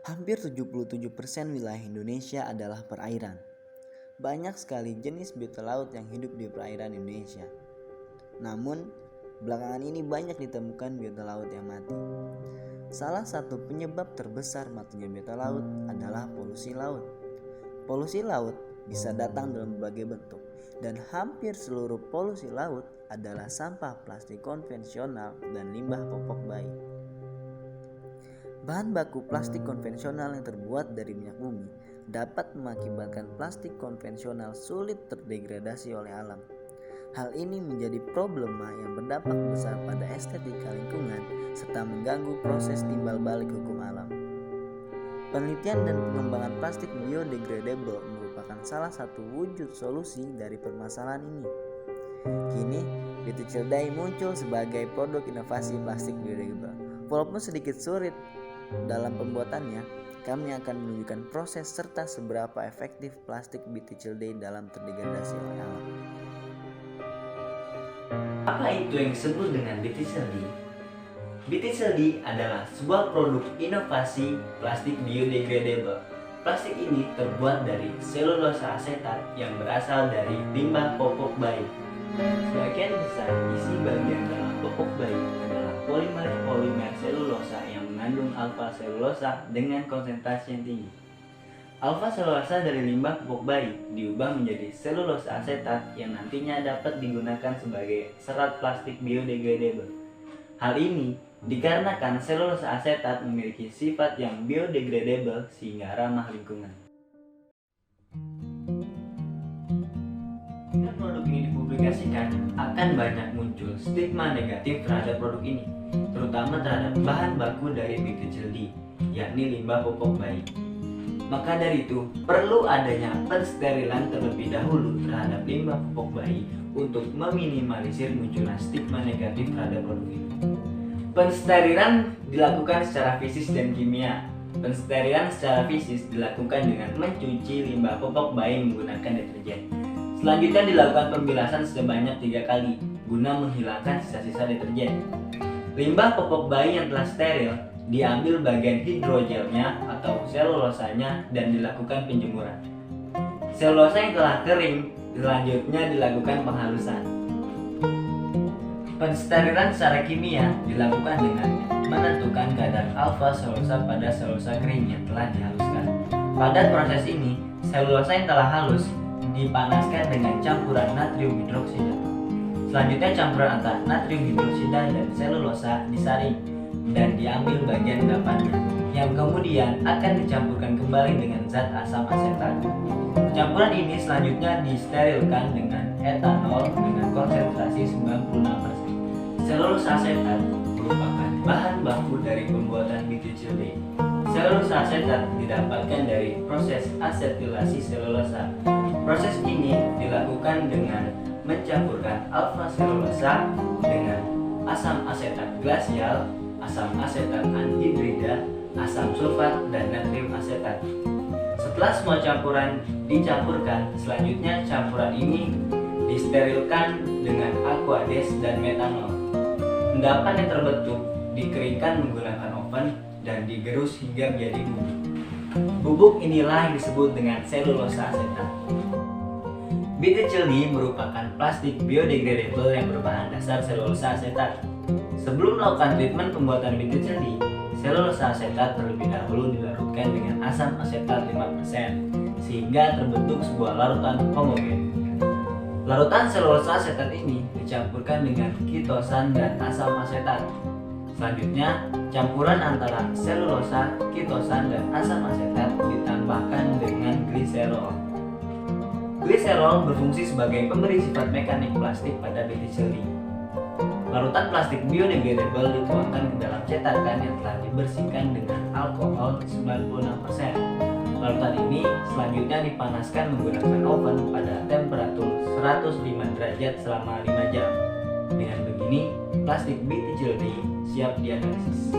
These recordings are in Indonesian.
Hampir 77% wilayah Indonesia adalah perairan. Banyak sekali jenis biota laut yang hidup di perairan Indonesia. Namun, belakangan ini banyak ditemukan biota laut yang mati. Salah satu penyebab terbesar matinya biota laut adalah polusi laut. Polusi laut bisa datang dalam berbagai bentuk, dan hampir seluruh polusi laut adalah sampah plastik konvensional dan limbah popok bayi. Bahan baku plastik konvensional yang terbuat dari minyak bumi dapat mengakibatkan plastik konvensional sulit terdegradasi oleh alam. Hal ini menjadi problema yang berdampak besar pada estetika lingkungan serta mengganggu proses timbal balik hukum alam. Penelitian dan pengembangan plastik biodegradable merupakan salah satu wujud solusi dari permasalahan ini. Kini, Beauty Day muncul sebagai produk inovasi plastik biodegradable. Walaupun sedikit sulit dalam pembuatannya, kami akan menunjukkan proses serta seberapa efektif plastik Beauty Day dalam terdegradasi oleh alam. Apa itu yang disebut dengan Beauty Day? Beauty Day adalah sebuah produk inovasi plastik biodegradable. Plastik ini terbuat dari selulosa asetat yang berasal dari limbah popok bayi. Sebagian besar isi bagian dalam popok bayi adalah polimer selulosa yang mengandung alfa selulosa dengan konsentrasi yang tinggi. Alfa selulosa dari limbah popok bayi diubah menjadi selulosa asetat yang nantinya dapat digunakan sebagai serat plastik biodegradable. Hal ini dikarenakan selulosa asetat memiliki sifat yang biodegradable sehingga ramah lingkungan. Jika produk ini dipublikasikan, akan banyak muncul stigma negatif terhadap produk ini, terutama terhadap bahan baku dari Beauty Day, yakni limbah popok bayi. Maka dari itu, perlu adanya pensterilan terlebih dahulu terhadap limbah popok bayi untuk meminimalisir munculnya stigma negatif terhadap produk ini. Pensterilan dilakukan secara fisik dan kimia. Pensterilan secara fisik dilakukan dengan mencuci limbah popok bayi menggunakan deterjen. Selanjutnya dilakukan pembilasan sebanyak 3 kali guna menghilangkan sisa-sisa deterjen. Limbah popok bayi yang telah steril diambil bagian hidrogelnya atau selulosanya dan dilakukan penjemuran. Selulosa yang telah kering selanjutnya dilakukan penghalusan. Pensterilan secara kimia dilakukan dengan menentukan kadar alfa selulosa pada selulosa kering yang telah dihaluskan. Pada proses ini, selulosa yang telah halus dipanaskan dengan campuran natrium hidroksida. Selanjutnya campuran antara natrium hidroksida dan selulosa disaring dan diambil bagian endapannya, yang kemudian akan dicampurkan kembali dengan zat asam asetat. Campuran ini selanjutnya disterilkan dengan etanol dengan konsentrasi 96%. Selulosa asetat merupakan bahan baku dari pembuatan Beauty Day. Selulosa asetat didapatkan dari proses asetilasi selulosa. Proses ini dilakukan dengan mencampurkan alfa selulosa dengan asam asetat glasial, asam asetat anhidrida, asam sulfat, dan natrium asetat. Setelah semua campuran dicampurkan, selanjutnya campuran ini disterilkan dengan aqueous dan metanol. Endapan yang terbentuk dikeringkan menggunakan oven dan digerus hingga menjadi bubuk. Bubuk inilah yang disebut dengan selulosa asetat. Beauty Day merupakan plastik biodegradable yang berbahan dasar selulosa asetat. Sebelum melakukan treatment pembuatan Beauty Day, selulosa asetat terlebih dahulu dilarutkan dengan asam asetat 5% sehingga terbentuk sebuah larutan homogen. Larutan selulosa asetat ini dicampurkan dengan kitosan dan asam asetat. Selanjutnya, campuran antara selulosa, kitosan, dan asam asetat ditambahkan dengan gliserol. Gliserol berfungsi sebagai pemberi sifat mekanik plastik pada Beauty Day. Larutan plastik biodegradable dituangkan ke dalam cetakan yang telah dibersihkan dengan alkohol 96%. Larutan ini selanjutnya dipanaskan menggunakan oven pada temperatur 105 derajat selama 5 jam. Dengan begini, plastik Beauty Day siap dianalisis.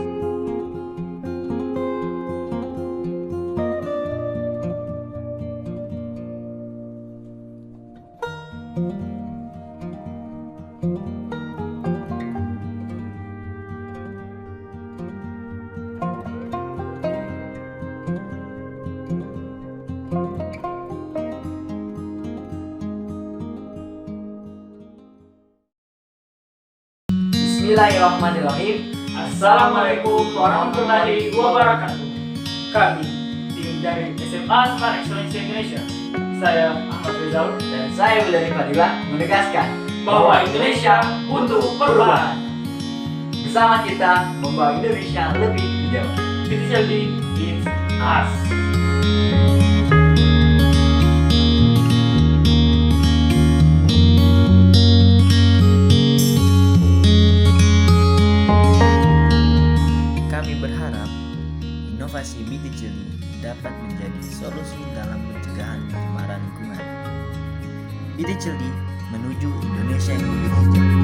Bismillahirrahmanirrahim. Assalamualaikum warahmatullahi wabarakatuh. Kami tim dari SMA Smart Excellence Indonesia. Saya Ahmad Rizal Dan saya Wulandari Fadilah menegaskan bahwa Indonesia butuh perubahan. bersama kita membawa Indonesia lebih hijau. PTCLD it's us. Kami berharap inovasi BTCLD dapat menjadi solusi dalam pencegahan pencemaran lingkungan. BTCLD menuju Indonesia yang lebih hijau.